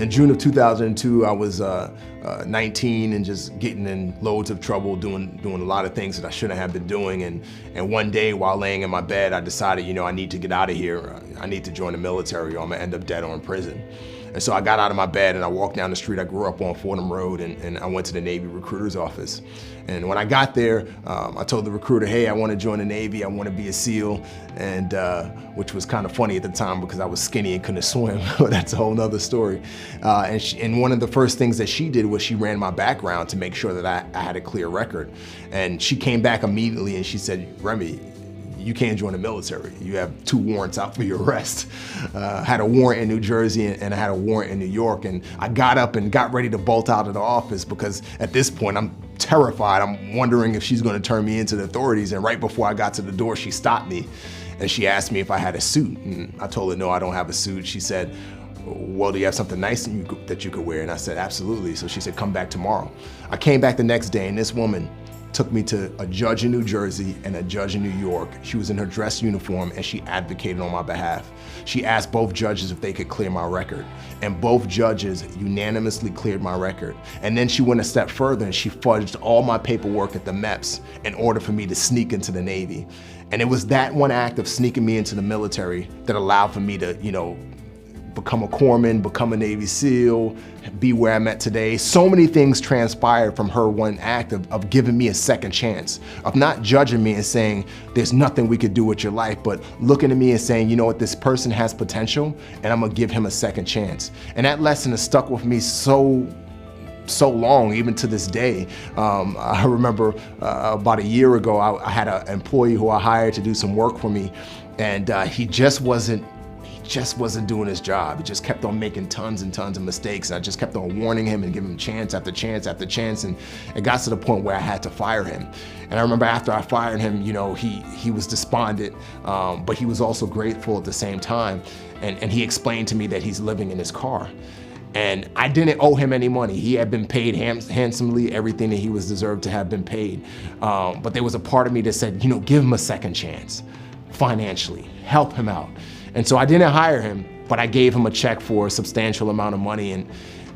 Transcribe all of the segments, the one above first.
In June of 2002, I was 19 and just getting in loads of trouble, doing a lot of things that I shouldn't have been doing. And one day while laying in my bed, I decided, I need to get out of here. I need to join the military or I'm gonna end up dead or in prison. And so I got out of my bed and I walked down the street. I grew up on Fordham Road and I went to the Navy recruiter's office. And when I got there, I told the recruiter, hey, I want to join the Navy. I want to be a SEAL. And which was kind of funny at the time because I was skinny and couldn't swim. But that's a whole nother story. And one of the first things that she did was she ran my background to make sure that I had a clear record. And she came back immediately and she said, Remi, you can't join the military. You have 2 warrants out for your arrest. I had a warrant in New Jersey and I had a warrant in New York. And I got up and got ready to bolt out of the office because at this point I'm terrified. I'm wondering if she's gonna turn me into the authorities. And right before I got to the door, she stopped me and she asked me if I had a suit. And I told her, no, I don't have a suit. She said, well, do you have something nice that you could wear? And I said, absolutely. So she said, come back tomorrow. I came back the next day and this woman took me to a judge in New Jersey and a judge in New York. She was in her dress uniform and she advocated on my behalf. She asked both judges if they could clear my record, and both judges unanimously cleared my record. And then she went a step further and she fudged all my paperwork at the MEPS in order for me to sneak into the Navy. And it was that one act of sneaking me into the military that allowed for me to, become a corpsman, become a Navy SEAL, be where I'm at today. So many things transpired from her one act of giving me a second chance, of not judging me and saying, there's nothing we could do with your life, but looking at me and saying, you know what, this person has potential and I'm gonna give him a second chance. And that lesson has stuck with me so long, even to this day. I remember about a year ago, I had an employee who I hired to do some work for me, and he just wasn't doing his job. He just kept on making tons and tons of mistakes. And I just kept on warning him and giving him chance after chance after chance. And it got to the point where I had to fire him. And I remember after I fired him, he was despondent, but he was also grateful at the same time. And he explained to me that he's living in his car. And I didn't owe him any money. He had been paid handsomely, everything that he was deserved to have been paid. But there was a part of me that said, give him a second chance financially, help him out. And so I didn't hire him, but I gave him a check for a substantial amount of money,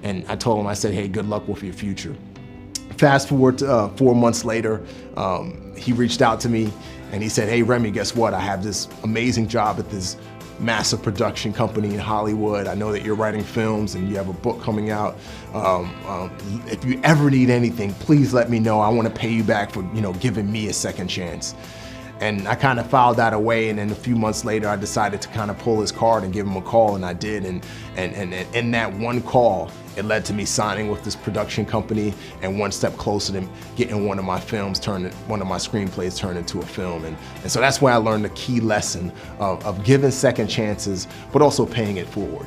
and I told him, I said, hey, good luck with your future. Fast forward to 4 months later, he reached out to me and he said, hey, Remi, guess what? I have this amazing job at this massive production company in Hollywood. I know that you're writing films and you have a book coming out. If you ever need anything, please let me know. I want to pay you back for, giving me a second chance. And I kind of filed that away, and then a few months later, I decided to kind of pull his card and give him a call, and I did. And in that one call, it led to me signing with this production company and one step closer to getting one of my screenplays turned into a film. And so that's where I learned the key lesson of giving second chances, but also paying it forward.